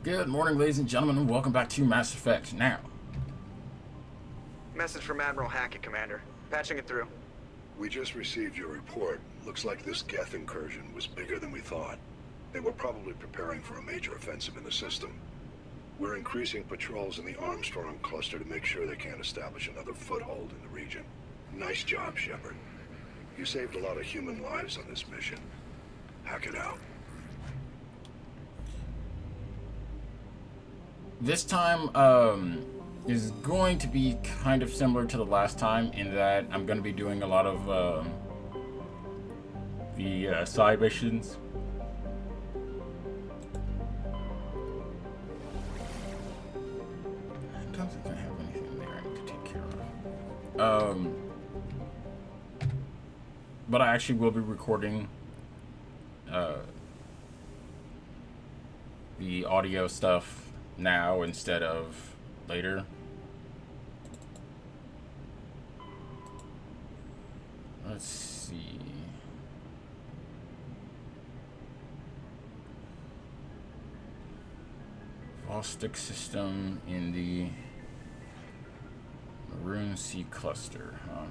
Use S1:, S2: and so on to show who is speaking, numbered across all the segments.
S1: Good morning, ladies and gentlemen, and welcome back to Mass Effect Now.
S2: Message from Admiral Hackit, Commander. Patching it through.
S3: We just received your report. Looks like this Geth incursion was bigger than we thought. They were probably preparing for a major offensive in the system. We're increasing patrols in the Armstrong cluster to make sure they can't establish another foothold in the region. Nice job, Shepard. You saved a lot of human lives on this mission. Hackett out.
S1: This time is going to be kind of similar to the last time in that I'm going to be doing a lot of the side missions. I don't think I have anything there I need to take care of. But I actually will be recording the audio stuff now instead of later. Let's see. Caustic system in the Maroon Sea cluster, huh?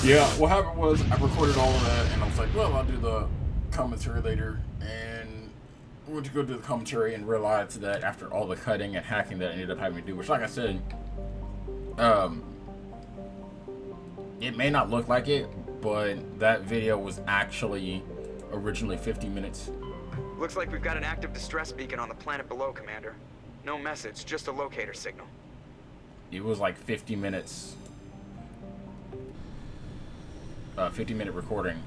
S1: Yeah, what happened was I recorded all of that, and I was like, well, I'll do the commentary later, and I went to go do the commentary and realized that after all the cutting and hacking that I ended up having to do, which, like I said, it may not look like it, but that video was actually originally 50 minutes.
S2: Looks like we've got an active distress beacon on the planet below, Commander. No message, just a locator signal.
S1: It was like 50 minutes. 50-minute recording.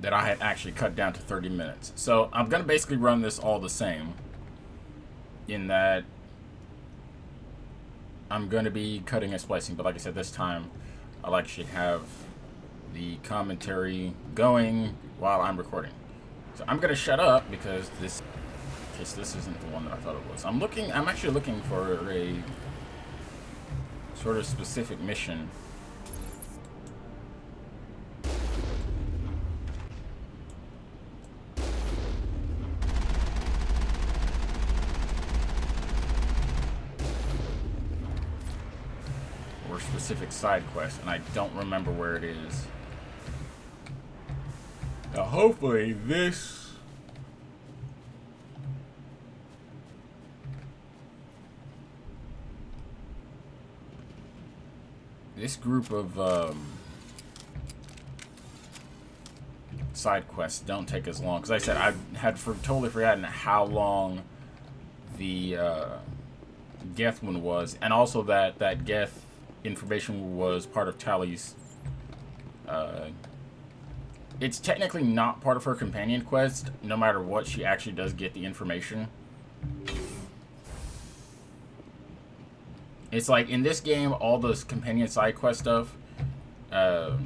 S1: That I had actually cut down to 30 minutes. So I'm gonna basically run this all the same, in that I'm going to be cutting and splicing, but like I said, this time I'll actually have the commentary going while I'm recording. So I'm going to shut up because this isn't the one that I thought it was. I'm actually looking for a sort of specific mission. Specific side quest, and I don't remember where it is. Now, hopefully this group of side quests don't take as long, because I said I had totally forgotten how long the Geth one was, and also that Geth information was part of Tally's. It's technically not part of her companion quest. No matter what, she actually does get the information. It's like in this game, all those companion side quest stuff, after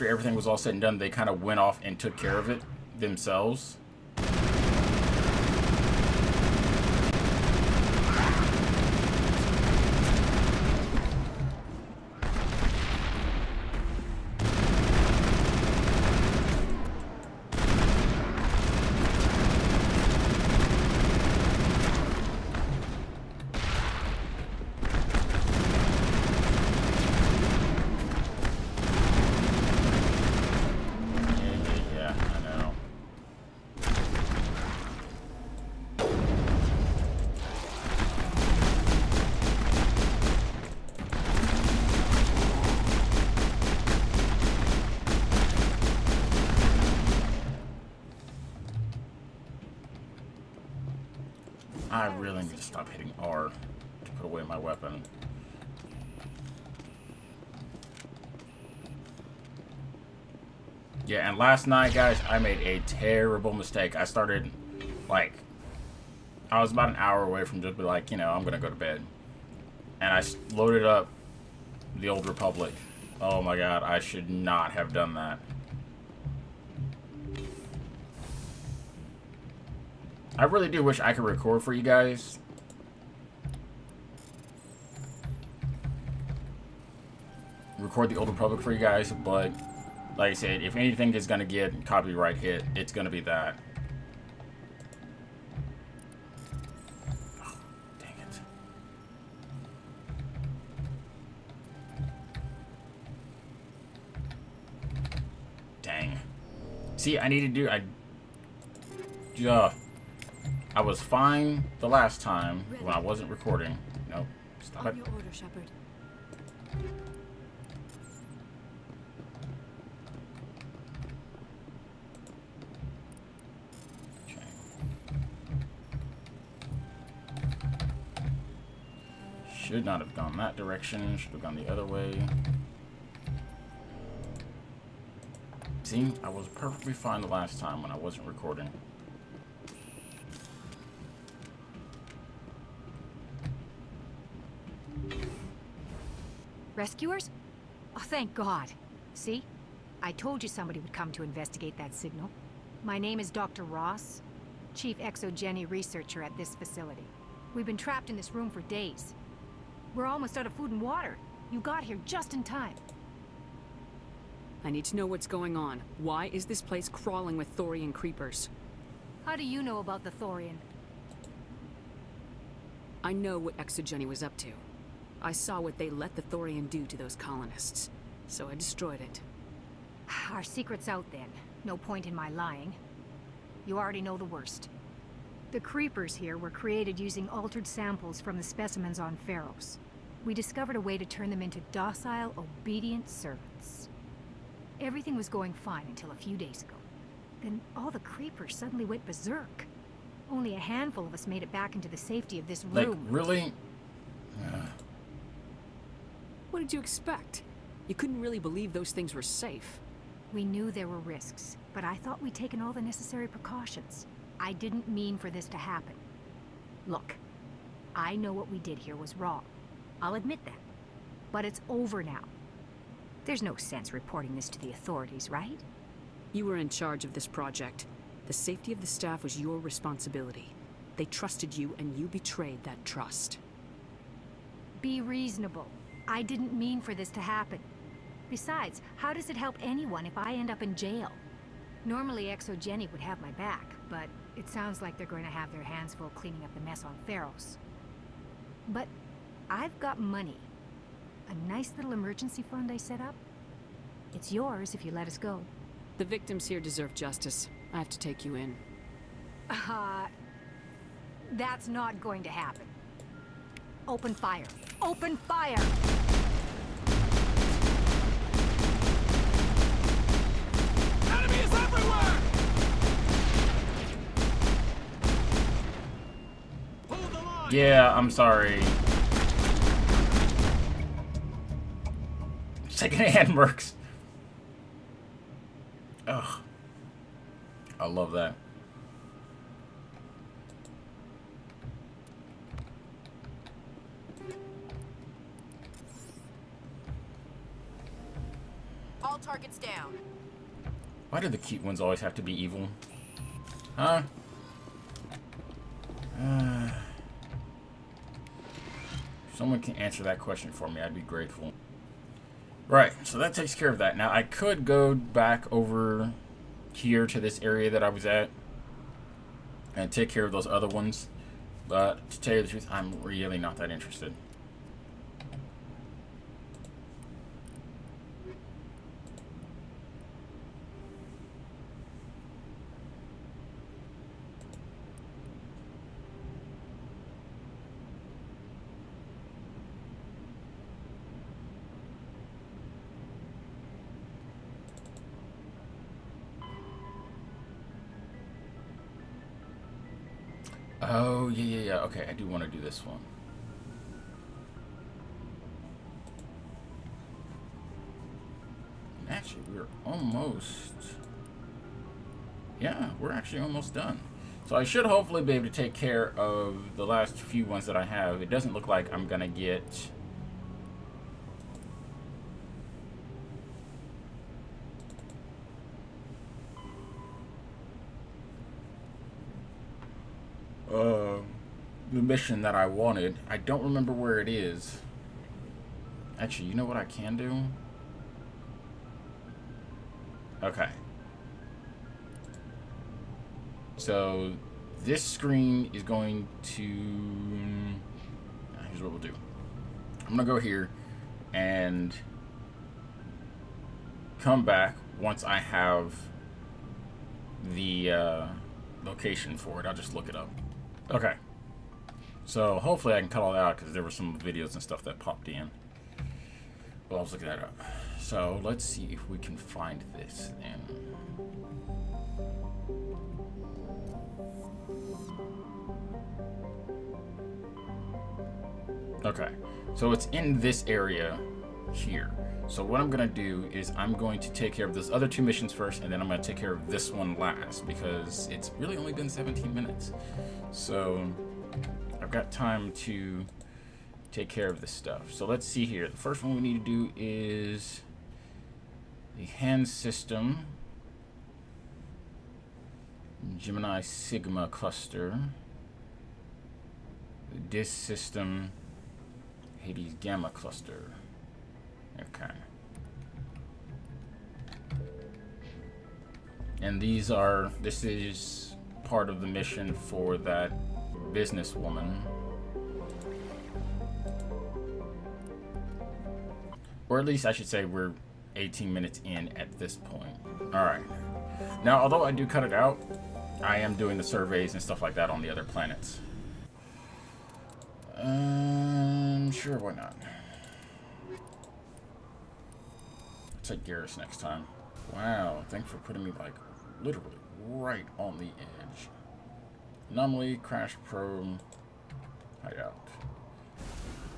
S1: everything was all said and done, they kind of went off and took care of it themselves. I really need to stop hitting R to put away my weapon. Yeah, and last night, guys, I made a terrible mistake. I started, like, I was about an hour away from just be like, you know, I'm gonna go to bed. And I loaded up the Old Republic. Oh my god, I should not have done that. I really do wish I could record for you guys. Record the Old Republic for you guys, but like I said, if anything is gonna get copyright hit, it's gonna be that. Oh, dang it. Dang. See, I need to do, I was fine the last time when I wasn't recording. Nope. Stop it.
S4: Your order, Shepard.
S1: Okay. Should not have gone that direction. Should have gone the other way. See, I was perfectly fine the last time when I wasn't recording.
S4: Rescuers? Oh, thank God. See? I told you somebody would come to investigate that signal. My name is Dr. Ross, Chief Exogeny Researcher at this facility. We've been trapped in this room for days. We're almost out of food and water. You got here just in time.
S5: I need to know what's going on. Why is this place crawling with Thorian creepers?
S4: How do you know about the Thorian?
S5: I know what Exogeny was up to. I saw what they let the Thorian do to those colonists, so I destroyed it.
S4: Our secret's out then. No point in my lying. You already know the worst. The creepers here were created using altered samples from the specimens on Pharos. We discovered a way to turn them into docile, obedient servants. Everything was going fine until a few days ago. Then all the creepers suddenly went berserk. Only a handful of us made it back into the safety of this room.
S1: Like, really?
S5: What did you expect? You couldn't really believe those things were safe.
S4: We knew there were risks, but I thought we'd taken all the necessary precautions. I didn't mean for this to happen. Look, I know what we did here was wrong. I'll admit that. But it's over now. There's no sense reporting this to the authorities, right?
S5: You were in charge of this project. The safety of the staff was your responsibility. They trusted you, and you betrayed that trust.
S4: Be reasonable. I didn't mean for this to happen. Besides, how does it help anyone if I end up in jail? Normally Exogeny would have my back, but it sounds like they're going to have their hands full cleaning up the mess on Pharos. But I've got money. A nice little emergency fund I set up. It's yours if you let us go.
S5: The victims here deserve justice. I have to take you in.
S4: That's not going to happen. Open fire. Open fire!
S6: Enemy is everywhere! Hold the line!
S1: Yeah, I'm sorry. Second-hand mercs. Ugh. I love that.
S7: All targets down.
S1: Why do the cute ones always have to be evil? Huh? If someone can answer that question for me, I'd be grateful. Right, so that takes care of that. Now, I could go back over here to this area that I was at and take care of those other ones, but to tell you the truth, I'm really not that interested. Oh, yeah. Okay, I do want to do this one. Actually, we're almost... Yeah, we're actually almost done. So I should hopefully be able to take care of the last few ones that I have. It doesn't look like I'm going to get... the mission that I wanted. I don't remember where it is. Actually, you know what I can do? Okay. So this screen is going to... Here's what we'll do. I'm gonna go here and come back once I have the location for it. I'll just look it up. Okay. So hopefully I can cut all that out because there were some videos and stuff that popped in. Well, I'll just look that up. So let's see if we can find this then. Okay, so it's in this area here. So what I'm gonna do is I'm going to take care of those other two missions first, and then I'm gonna take care of this one last because it's really only been 17 minutes. So I've got time to take care of this stuff. So let's see here. The first one we need to do is the hand system, Gemini Sigma cluster, the disk system, Hades Gamma cluster. Okay. And this is part of the mission for that businesswoman. Or at least I should say we're 18 minutes in at this point. Alright. Now, although I do cut it out, I am doing the surveys and stuff like that on the other planets. Sure, why not? Let's take Garrus next time. Wow, thanks for putting me, like, literally right on the edge. Anomaly, crash probe, hideout.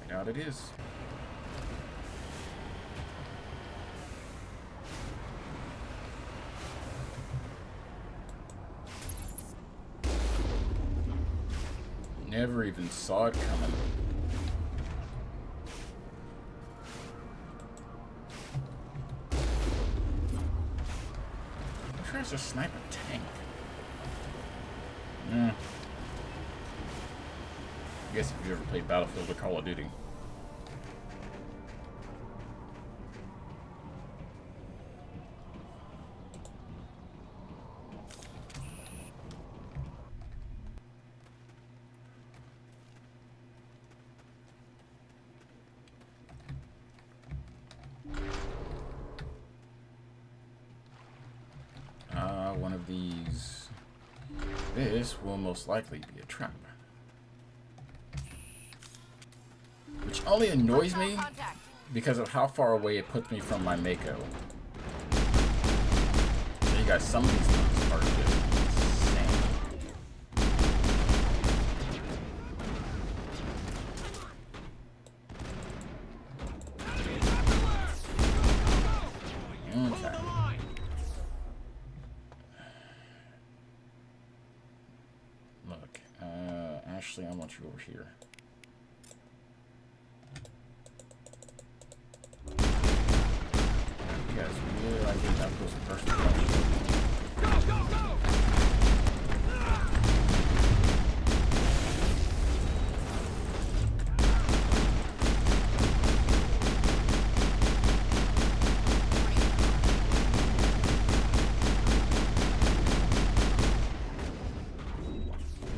S1: Hideout it is. Never even saw it coming. Who tries to snipe a tank? I guess if you ever played Battlefield or Call of Duty. One of these. This will most likely be a trap. Which only annoys me because of how far away it puts me from my Mako. So you guys, some of these things are just insane. Okay. Look, Ashley, I want you over here. You guys really like getting up close and personal.
S6: Go, go, go!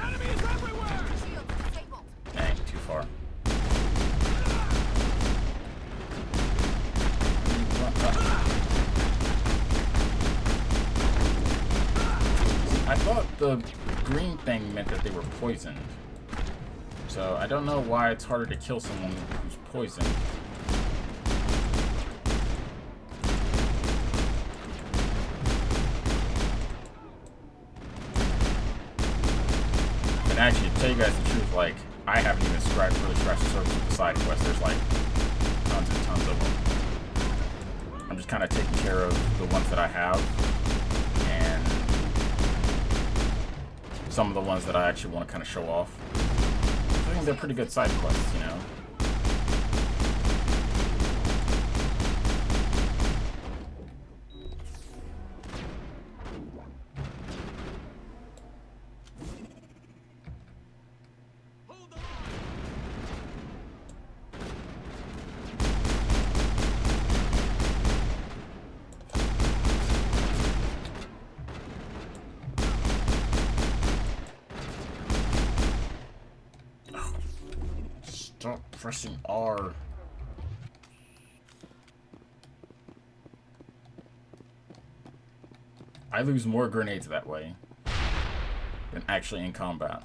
S6: Enemy is everywhere!
S7: Shield disabled.
S1: Dang, too far. I thought the green thing meant that they were poisoned. So I don't know why it's harder to kill someone who's poisoned. And actually, to tell you guys the truth, like, I haven't even really scratched the surface of the side quests. There's like tons and tons of them. I'm just kind of taking care of the ones that I have, and some of the ones that I actually want to kind of show off. I think they're pretty good side quests, you know. Stop pressing R. I lose more grenades that way than actually in combat.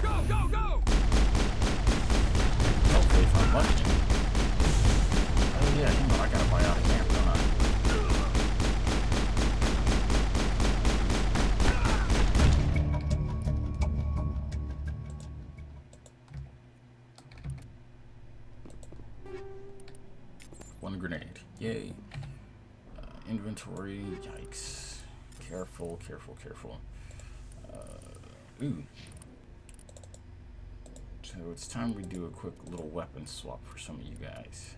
S6: Go, go, go!
S1: Hopefully if I'm lucky. Oh yeah, you know I gotta buy out of camp, don't I? One grenade. Yay. Inventory. Yikes. Careful, careful, careful. Ooh. So it's time we do a quick little weapon swap for some of you guys.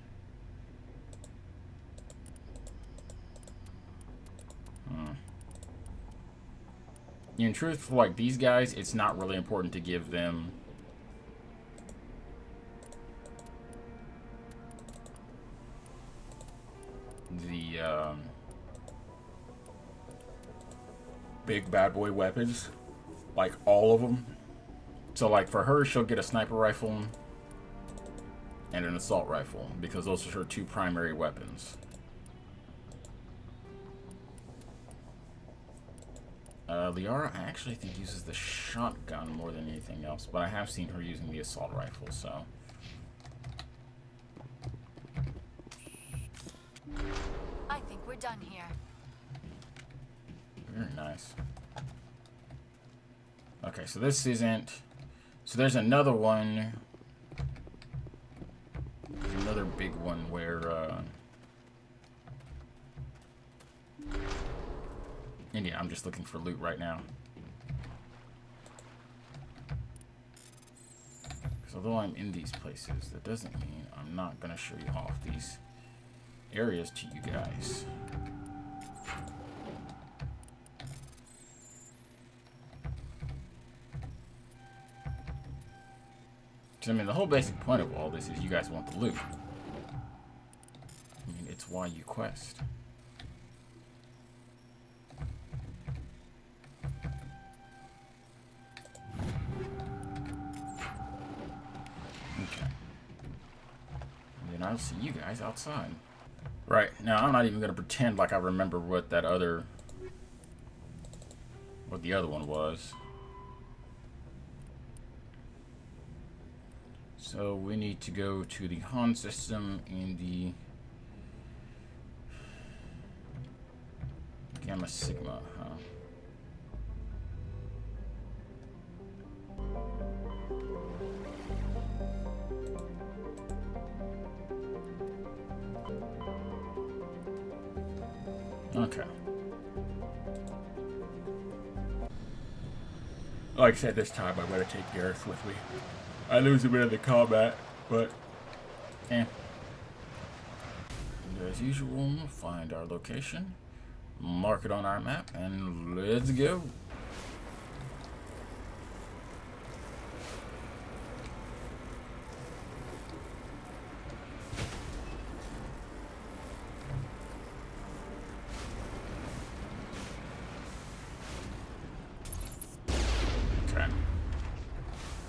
S1: In truth, for like these guys, it's not really important to give them the big bad boy weapons, like all of them. So like for her, she'll get a sniper rifle and an assault rifle because those are her two primary weapons. Liara, I actually think uses the shotgun more than anything else, but I have seen her using the assault rifle, so.
S7: I think we're done here.
S1: Very nice. Okay, so this isn't... So there's another one. There's another big one where, and yeah, I'm just looking for loot right now. Because although I'm in these places, that doesn't mean I'm not going to show you off these areas to you guys. I mean, the whole basic point of all this is you guys want the loot. I mean, it's why you quest. Okay. And then I'll see you guys outside. Right, now I'm not even going to pretend like I remember what that other... what the other one was. So we need to go to the Han system in the Gamma Sigma, huh? Okay. Like I said, this time I'm going to take Gareth with me. I lose a bit of the combat, but And as usual, find our location, mark it on our map, and let's go.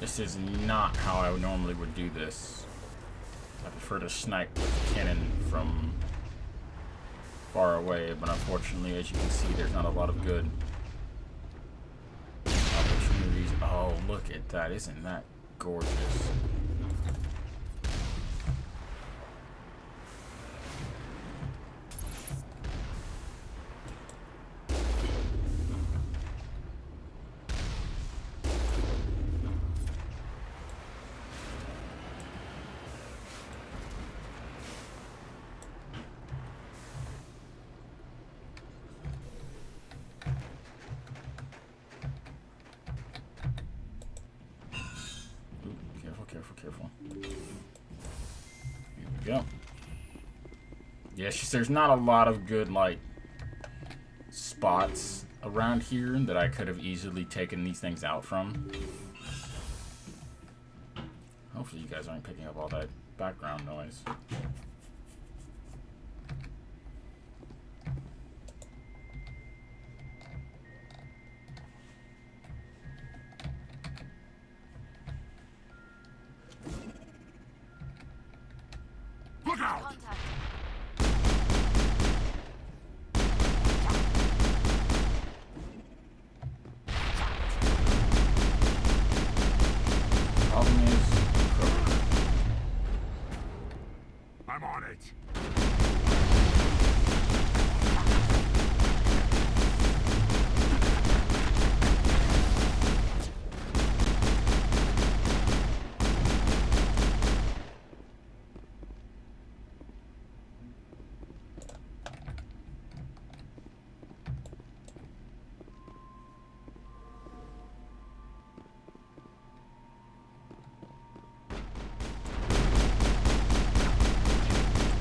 S1: This is not how I normally would do this. I prefer to snipe with the cannon from far away, but unfortunately, as you can see, there's not a lot of good opportunities. Oh, look at that. Isn't that gorgeous? Yeah, it's just there's not a lot of good, like, spots around here that I could have easily taken these things out from. Hopefully you guys aren't picking up all that background noise.
S6: Look out!
S7: Contact.
S1: Problem is,
S6: I'm on it.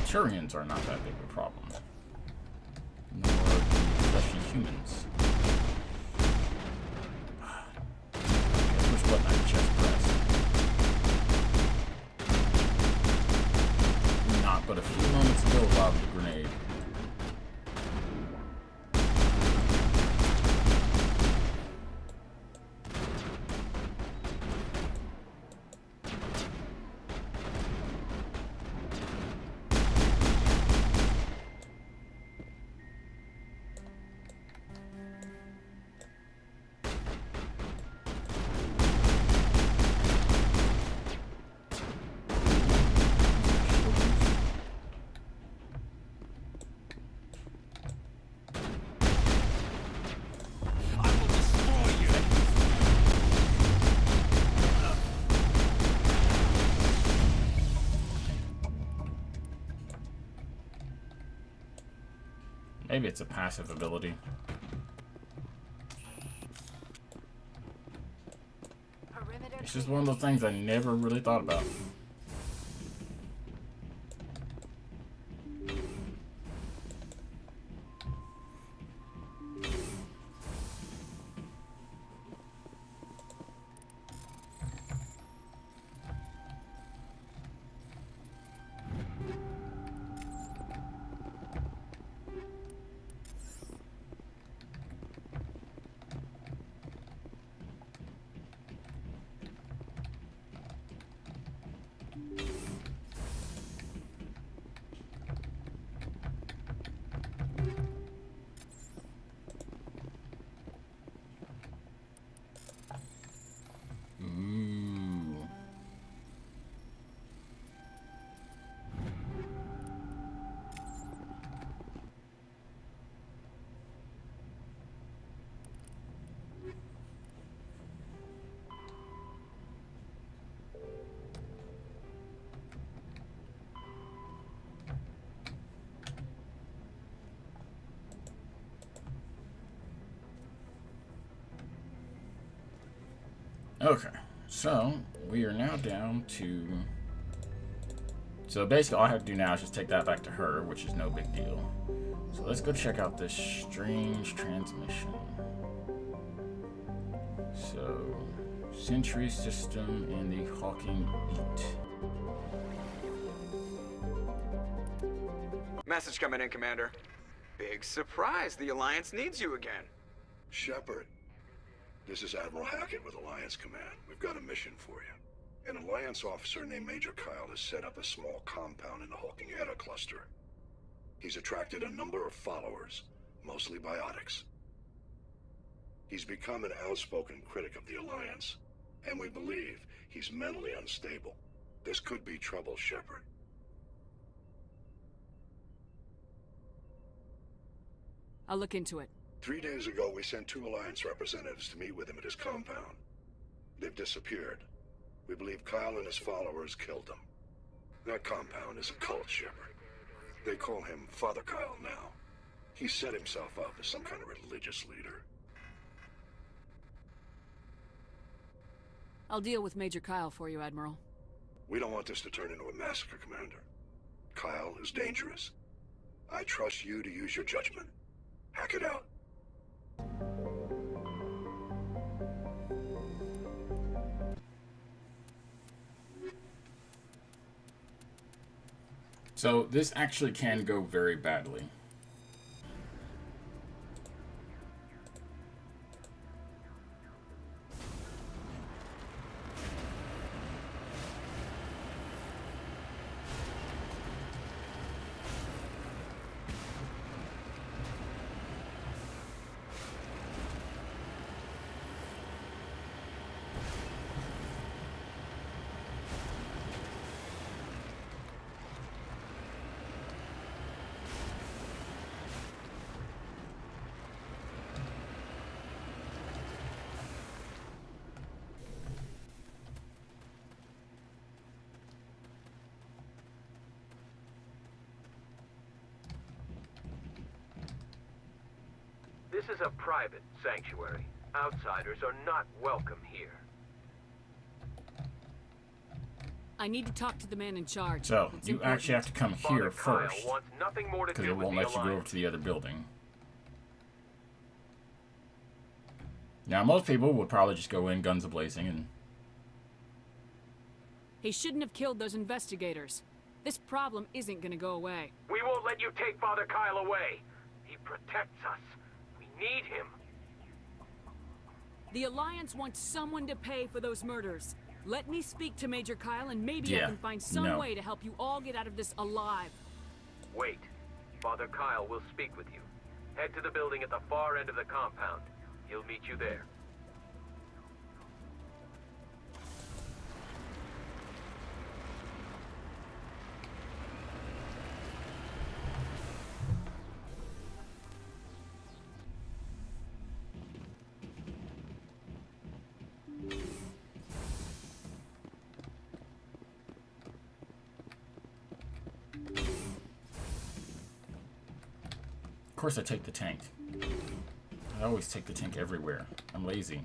S1: Turians are not that big of a problem. Nor especially humans. Push button I just pressed. Not but a few moments ago lobbed the grenade. Maybe it's a passive ability.
S7: Perimeter.
S1: It's just one of those things I never really thought about. Ooh. Okay, so we are now down to... So basically all I have to do now is just take that back to her, which is no big deal. So let's go check out this strange transmission. So, Sentry System in the Hawking Beat.
S2: Message coming in, Commander. Big surprise, the Alliance needs you again.
S3: Shepard, this is Admiral Hackit with Alliance Command. We've got a mission for you. An Alliance officer named Major Kyle has set up a small compound in the Hawking Eta cluster. He's attracted a number of followers, mostly biotics. He's become an outspoken critic of the Alliance, and we believe he's mentally unstable. This could be trouble, Shepard.
S5: I'll look into it.
S3: 3 days ago, we sent 2 Alliance representatives to meet with him at his compound. They've disappeared. We believe Kyle and his followers killed them. That compound is a cult, Shepard. They call him Father Kyle now. He set himself up as some kind of religious leader.
S5: I'll deal with Major Kyle for you, Admiral.
S3: We don't want this to turn into a massacre, Commander. Kyle is dangerous. I trust you to use your judgment. Hackett out.
S1: So this actually can go very badly.
S8: This is a private sanctuary. Outsiders are not welcome here.
S5: I need to talk to the man in charge.
S1: So,
S5: It's
S1: you
S5: important.
S1: actually have to come
S8: Father
S1: here
S8: Kyle
S1: first,
S8: wants nothing more to
S1: because
S8: do
S1: it
S8: with
S1: won't
S8: the
S1: let you go over
S8: Alliance.
S1: to the other building. Now, most people would probably just go in guns a-blazing and...
S5: He shouldn't have killed those investigators. This problem isn't gonna go away.
S8: We won't let you take Father Kyle away. He protects us. We need him.
S5: The Alliance wants someone to pay for those murders. Let me speak to Major Kyle and maybe I
S1: Yeah,
S5: can find some
S1: no.
S5: way to help you all get out of this alive.
S8: Wait. Father Kyle will speak with you. Head to the building at the far end of the compound. He'll meet you there.
S1: Of course I take the tank. I always take the tank everywhere. I'm lazy.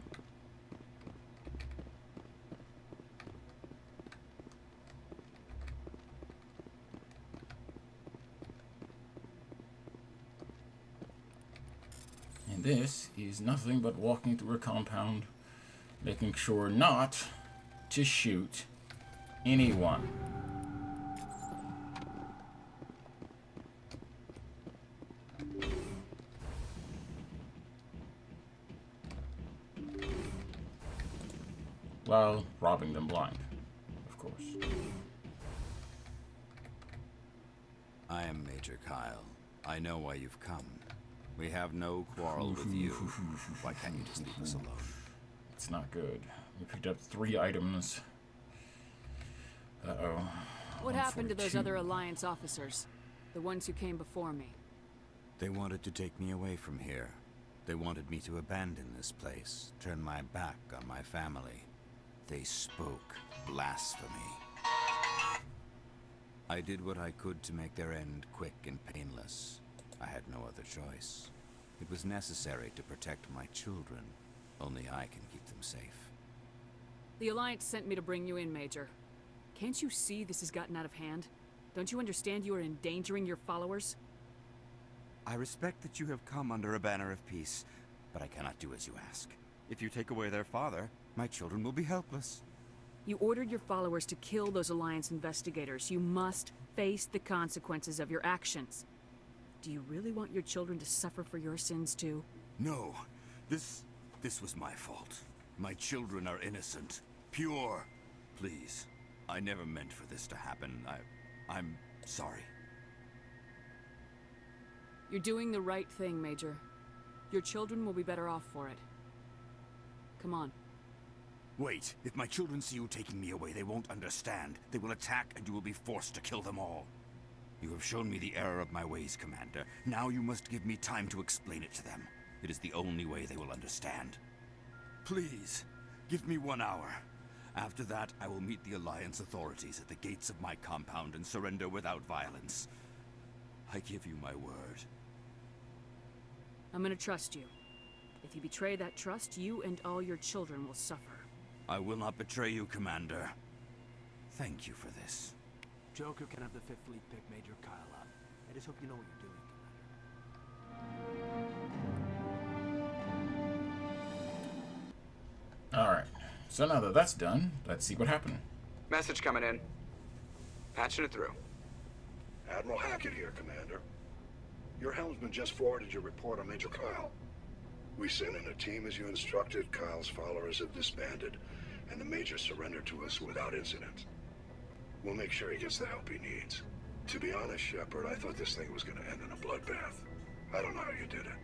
S1: And this is nothing but walking through a compound, making sure not to shoot anyone. While robbing them blind, of course.
S9: I am Major Kyle. I know why you've come. We have no quarrel with you. Why can't you just leave us alone?
S1: It's not good. We picked up 3 items. Uh-oh.
S5: What happened to those
S1: 142.
S5: other Alliance officers? The ones who came before me?
S9: They wanted to take me away from here. They wanted me to abandon this place, turn my back on my family. They spoke blasphemy. I did what I could to make their end quick and painless. I had no other choice. It was necessary to protect my children. Only I can keep them safe.
S5: The Alliance sent me to bring you in, Major. Can't you see this has gotten out of hand? Don't you understand you are endangering your followers?
S9: I respect that you have come under a banner of peace, but I cannot do as you ask. If you take away their father, my children will be helpless.
S5: You ordered your followers to kill those Alliance investigators. You must face the consequences of your actions. Do you really want your children to suffer for your sins too?
S9: No, this was my fault. My children are innocent, pure. Please, I never meant for this to happen. I'm sorry.
S5: You're doing the right thing, Major. Your children will be better off for it. Come on.
S9: Wait, if my children see you taking me away, they won't understand. They will attack and you will be forced to kill them all. You have shown me the error of my ways, Commander. Now you must give me time to explain it to them. It is the only way they will understand. Please, give me 1 hour. After that, I will meet the Alliance authorities at the gates of my compound and surrender without violence. I give you my word.
S5: I'm gonna trust you. If you betray that trust, you and all your children will suffer.
S9: I will not betray you, Commander. Thank you for this.
S10: Joker can have the 5th Fleet pick Major Kyle up. I just hope you know what you're doing.
S1: Alright, so now that that's done, let's see what happened.
S2: Message coming in. Patching it through.
S3: Admiral Hackit here, Commander. Your helmsman just forwarded your report on Major Kyle. We sent in a team as you instructed. Kyle's followers have disbanded, and the Major surrendered to us without incident. We'll make sure he gets the help he needs. To be honest, Shepard, I thought this thing was going to end in a bloodbath. I don't know how you did it,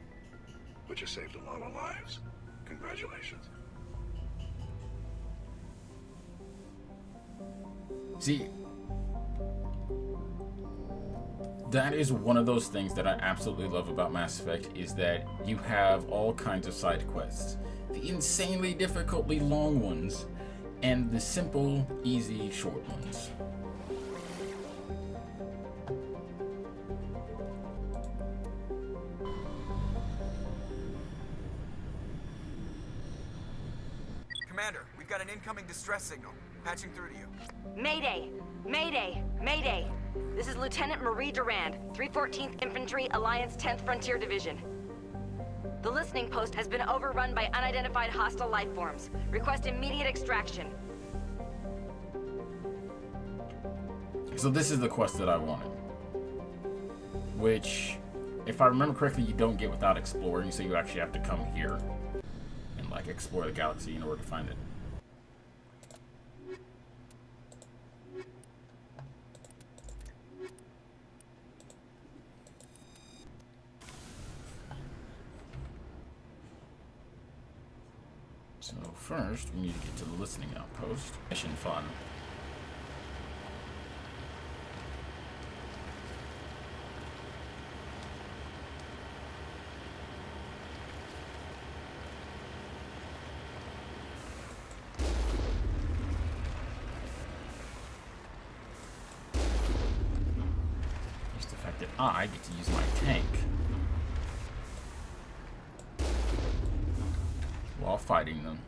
S3: but you saved a lot of lives. Congratulations.
S1: See, that is one of those things that I absolutely love about Mass Effect, is that you have all kinds of side quests. The insanely difficultly long ones, and the simple, easy, short ones.
S2: Commander, we've got an incoming distress signal. Patching through to you.
S10: Mayday! Mayday! Mayday! This is Lieutenant Marie Durand, 314th Infantry, Alliance 10th Frontier Division. The listening post has been overrun by unidentified hostile life forms. Request immediate extraction.
S1: So this is the quest that I wanted. Which, if I remember correctly, you don't get without exploring, so you actually have to come here and, like, explore the galaxy in order to find it. So first, we need to get to the listening outpost. Mission fun. Just the fact that I get to use my tank while fighting them.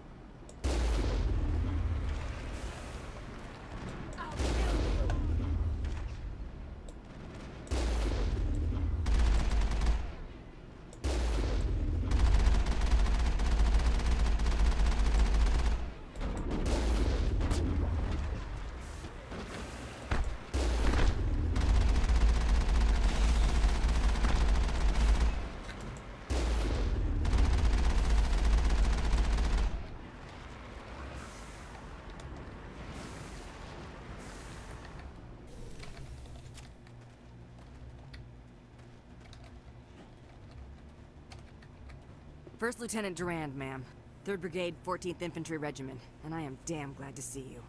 S10: First Lieutenant Durand, ma'am. 3rd Brigade, 14th Infantry Regiment, and I am damn glad to see you.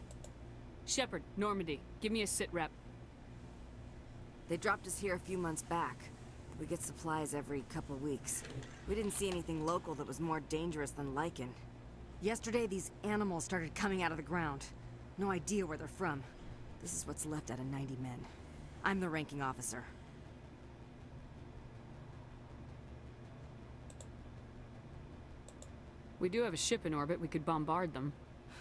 S5: Shepard, Normandy, give me a sit rep.
S10: They dropped us here a few months back. We get supplies every couple weeks. We didn't see anything local that was more dangerous than lichen. Yesterday, these animals started coming out of the ground. No idea where they're from. This is what's left out of 90 men. I'm the ranking officer.
S5: We do have a ship in orbit. We could bombard them.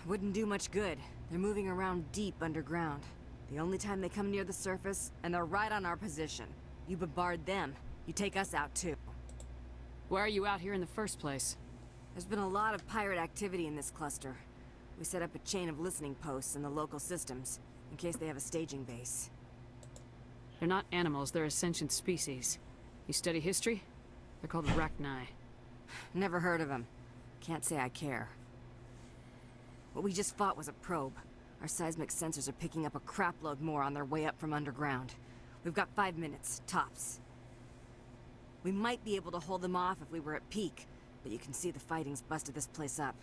S10: Wouldn't do much good. They're moving around deep underground. The only time they come near the surface, and they're right on our position. You bombard them, you take us out too.
S5: Why are you out here in the first place?
S10: There's been a lot of pirate activity in this cluster. We set up a chain of listening posts in the local systems, in case they have a staging base.
S5: They're not animals, they're a sentient species. You study history? They're called arachni.
S10: Never heard of them. Can't say I care. What we just fought was a probe. Our seismic sensors are picking up a crapload more on their way up from underground. We've got 5 minutes, tops. We might be able to hold them off if we were at peak, but you can see the fighting's busted this place up.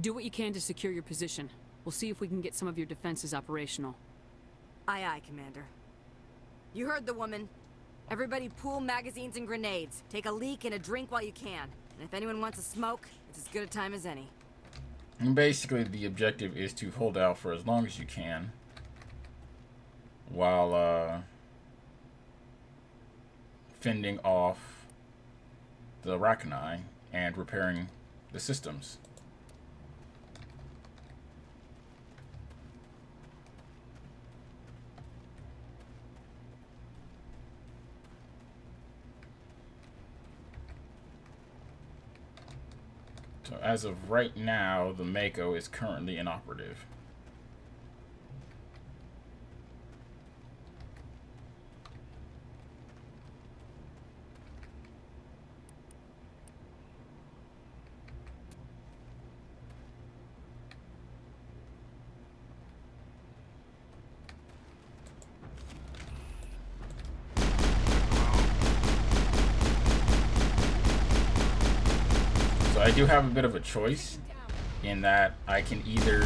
S5: Do what you can to secure your position. We'll see if we can get some of your defenses operational.
S10: Aye, aye, Commander. You heard the woman. Everybody pool magazines and grenades. Take a leak and a drink while you can. And if anyone wants a smoke, it's as good a time as any.
S1: And basically, the objective is to hold out for as long as you can, while fending off the arachni and repairing the systems. So as of right now, the Mako is currently inoperative. So I do have a bit of a choice in that I can either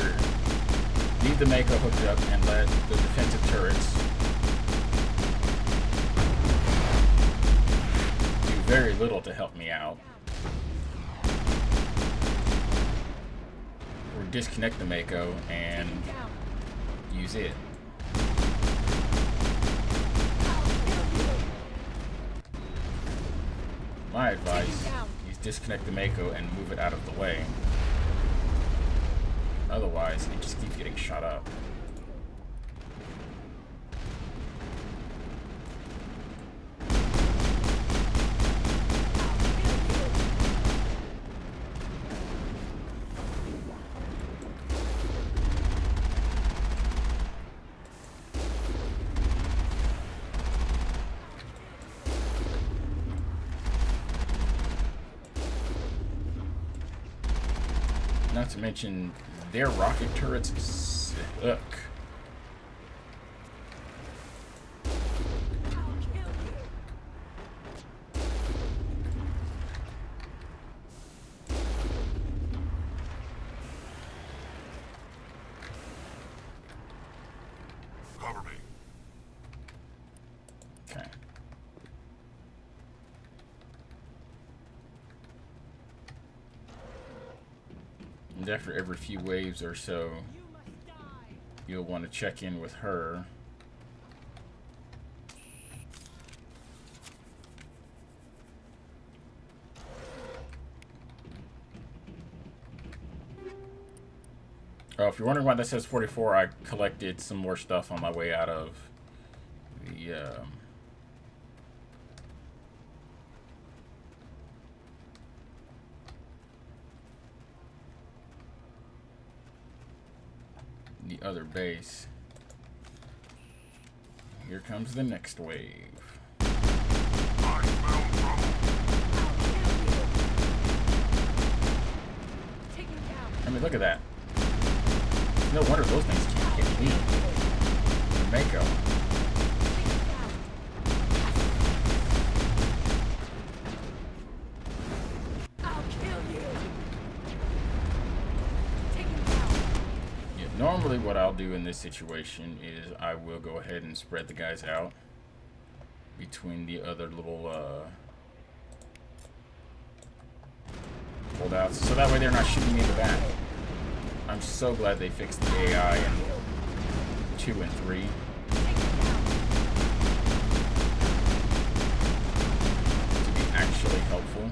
S1: leave the Mako hooked up and let the defensive turrets do very little to help me out, or disconnect the Mako and use it. My advice is disconnect the Mako and move it out of the way. Otherwise, it just keeps getting shot up. Not to mention, their rocket turrets suck.
S6: Cover me.
S1: Okay. And after every few waves or so, you'll want to check in with her. Oh, if you're wondering why that says 44, I collected some more stuff on my way out of the other base. Here comes the next wave.
S6: I smell trouble.
S1: I mean, look at that. No wonder those things can't get me. The Mako. Normally what I'll do in this situation is I will go ahead and spread the guys out between the other little holdouts, so that way they're not shooting me in the back. I'm so glad they fixed the AI in 2 and 3. To be actually helpful.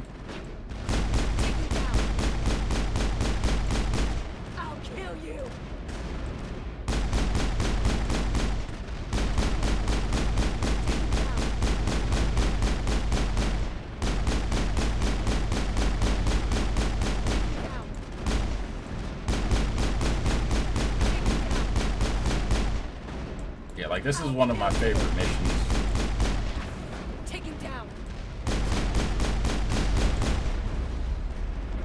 S1: Like, this is one of my favorite missions.
S5: Take him down.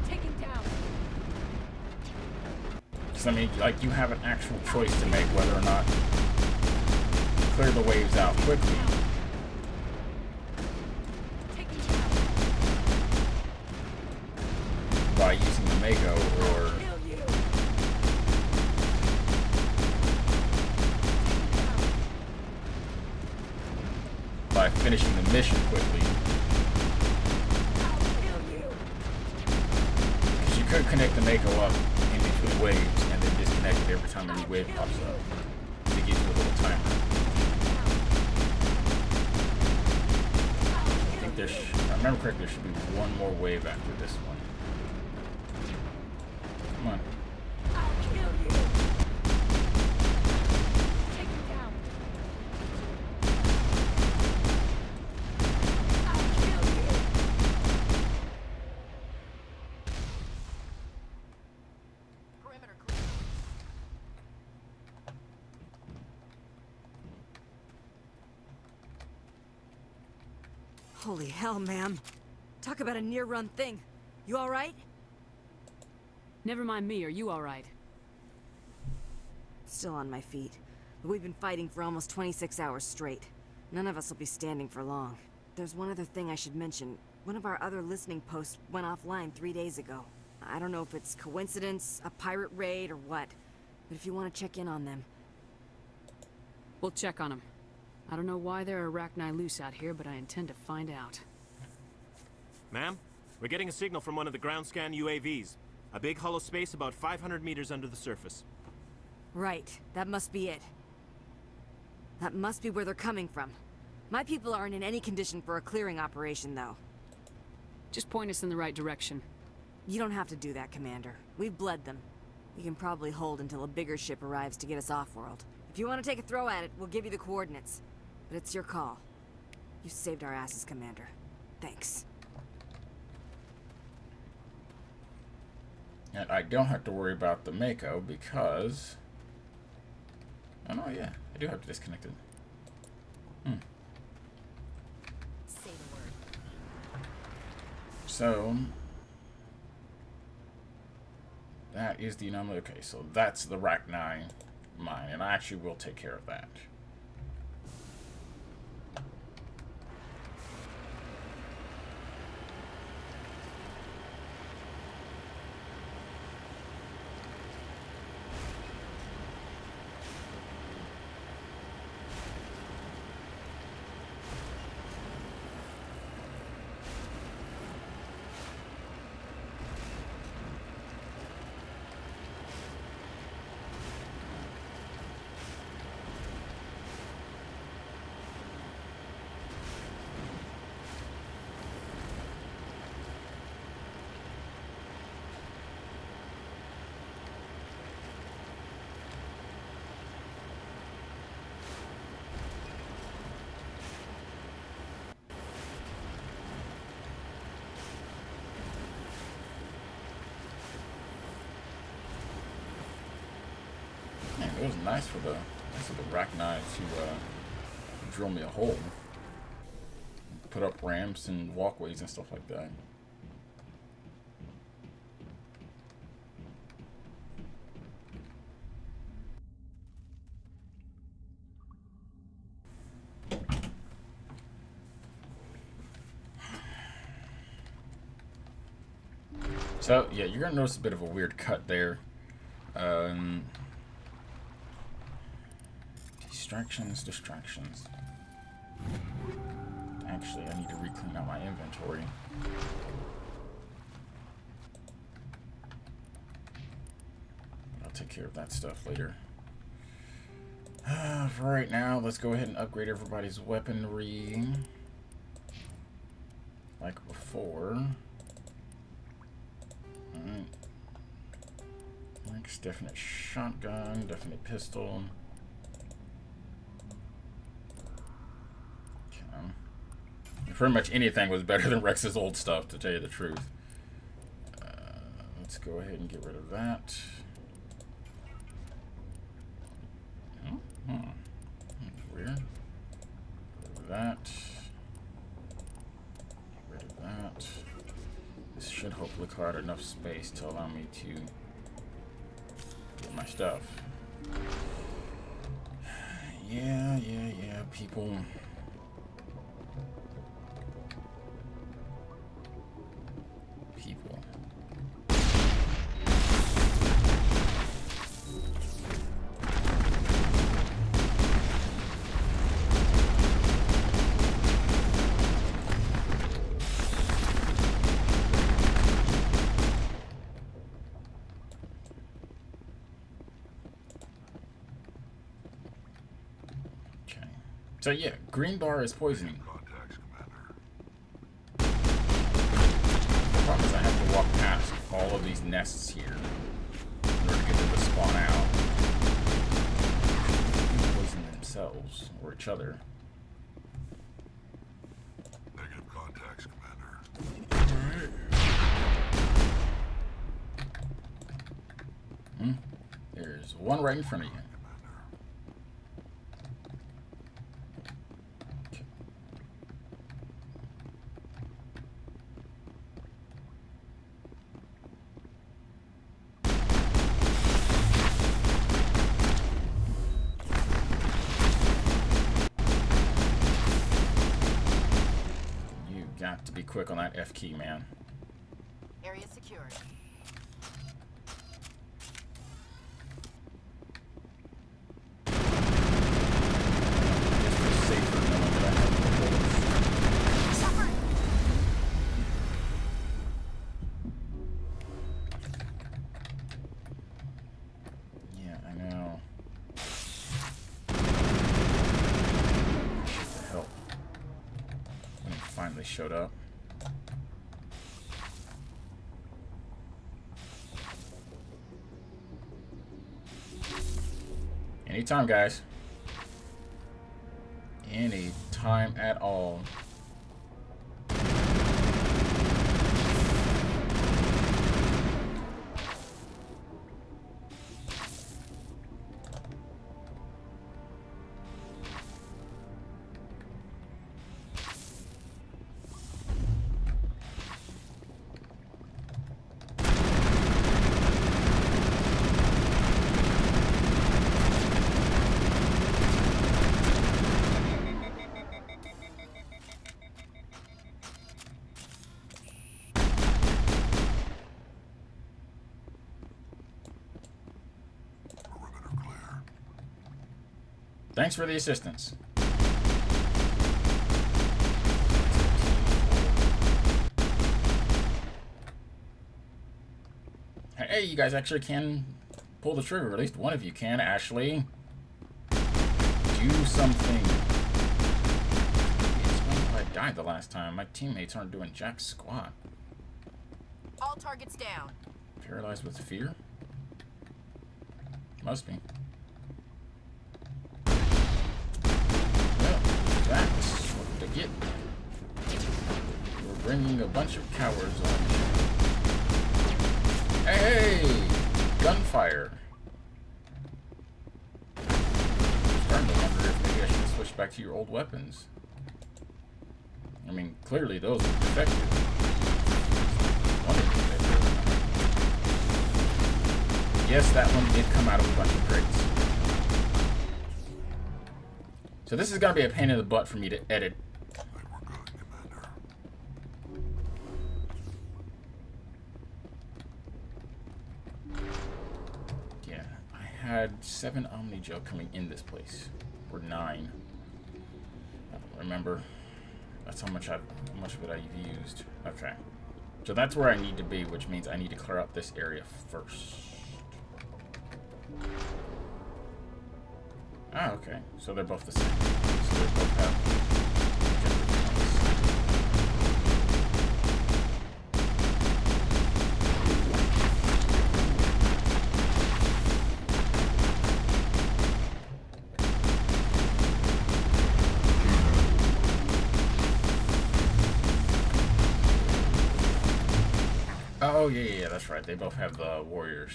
S5: Take him down.
S1: Because, I mean, like, you have an actual choice to make whether or not to clear the waves out quickly.
S5: Take him down.
S1: By using the Mako, or by finishing the mission quickly. Because you could connect the Mako up in between waves and then disconnect it every time a new wave pops up to give you a little timer. I think there if I remember correctly, there should be one more wave after this one. Come on.
S10: Holy hell, ma'am. Talk about a near-run thing. You alright?
S5: Never mind me, are you alright?
S10: Still on my feet. But we've been fighting for almost 26 hours straight. None of us will be standing for long. There's one other thing I should mention. One of our other listening posts went offline 3 days ago. I don't know if it's coincidence, a pirate raid, or what. But if you want to check in on them...
S5: We'll check on them. I don't know why there are arachni loose out here, but I intend to find out.
S11: Ma'am, we're getting a signal from one of the ground scan UAVs. A big hollow space about 500 meters under the surface.
S10: Right, that must be it. That must be where they're coming from. My people aren't in any condition for a clearing operation, though.
S5: Just point us in the right direction.
S10: You don't have to do that, Commander. We've bled them. We can probably hold until a bigger ship arrives to get us off-world. If you want to take a throw at it, we'll give you the coordinates. But it's your call. You saved our asses, Commander. Thanks.
S1: And I don't have to worry about the Mako because... Oh no, yeah. I do have to disconnect it.
S10: Say the word.
S1: So... That is the anomaly. Okay, so that's the arachni mine, and I actually will take care of that. It was nice for the arachni to drill me a hole, put up ramps and walkways and stuff like that. So yeah, you're gonna notice a bit of a weird cut there. Distractions. Actually, I need to re-clean out my inventory. I'll take care of that stuff later. For right now, let's go ahead and upgrade everybody's weaponry. Like before. Alright. Next, definite shotgun, definite pistol. Pretty much anything was better than Rex's old stuff, to tell you the truth. Let's go ahead and get rid of that. That's weird. Get rid of that. Get rid of that. This should hopefully clear out enough space to allow me to get my stuff. Yeah, people. So yeah, green bar is poisoning.
S6: Contacts, Commander.
S1: The problem is I have to walk past all of these nests here in order to get them to spawn out. They poison themselves or each other.
S6: Negative contacts, Commander.
S1: There's one right in front of you. quick on that F key, man.
S7: Area secured.
S1: Yeah, I know. Help. When it finally showed up. Anytime, guys. Any time at all. Thanks for the assistance. Hey, you guys actually can pull the trigger. At least one of you can, Ashley. Do something. Explain why I died the last time. My teammates aren't doing jack squat.
S7: All targets down.
S1: Paralyzed with fear? Must be. Well, that's what to get. We're bringing a bunch of cowards on. Hey! Gunfire! I'm starting to wonder if maybe I should switch back to your old weapons. I mean, clearly those are defective. One of them defective. Yes, that one did come out of a bunch of crates. So this is going to be a pain in the butt for me to edit. Yeah, I had 7 Omni Gel coming in this place. Or 9. I don't remember. That's how much of it I've used. Okay. So that's where I need to be, which means I need to clear out this area first. Ah, okay. So they're both the same. So they both have different Oh, yeah, that's right. They both have the warriors.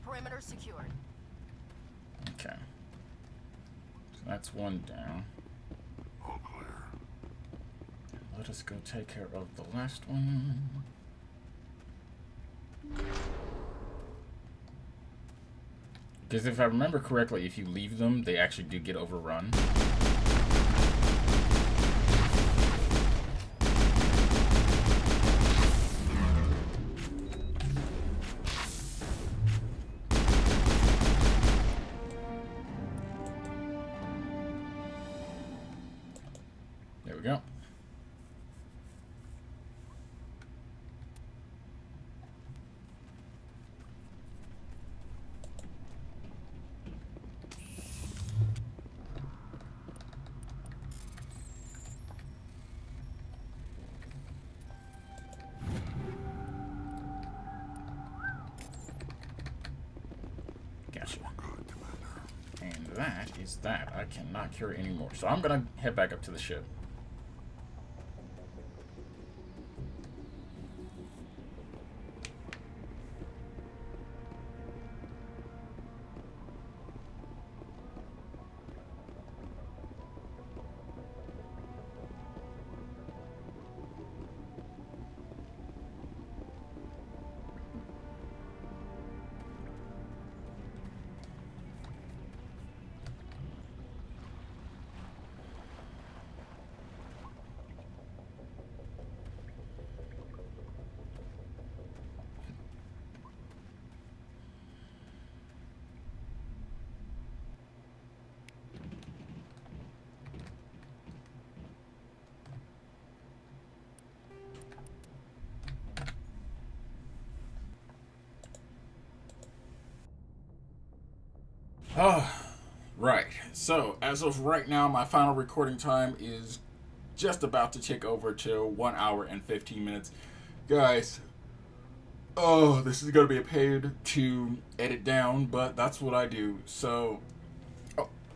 S7: Perimeter secured.
S1: Okay. So that's one down.
S6: All clear.
S1: Let us go take care of the last one. Because if I remember correctly, if you leave them, they actually do get overrun. There we go. And that is that. I cannot carry anymore. So I'm going to head back up to the ship. Right. So, as of right now, my final recording time is just about to tick over to 1 hour and 15 minutes. Guys, oh, this is going to be a pain to edit down, but that's what I do. So,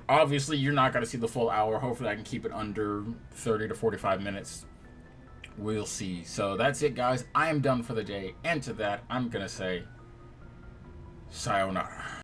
S1: obviously, you're not going to see the full hour. Hopefully, I can keep it under 30 to 45 minutes. We'll see. So, that's it, guys. I am done for the day. And to that, I'm going to say, sayonara.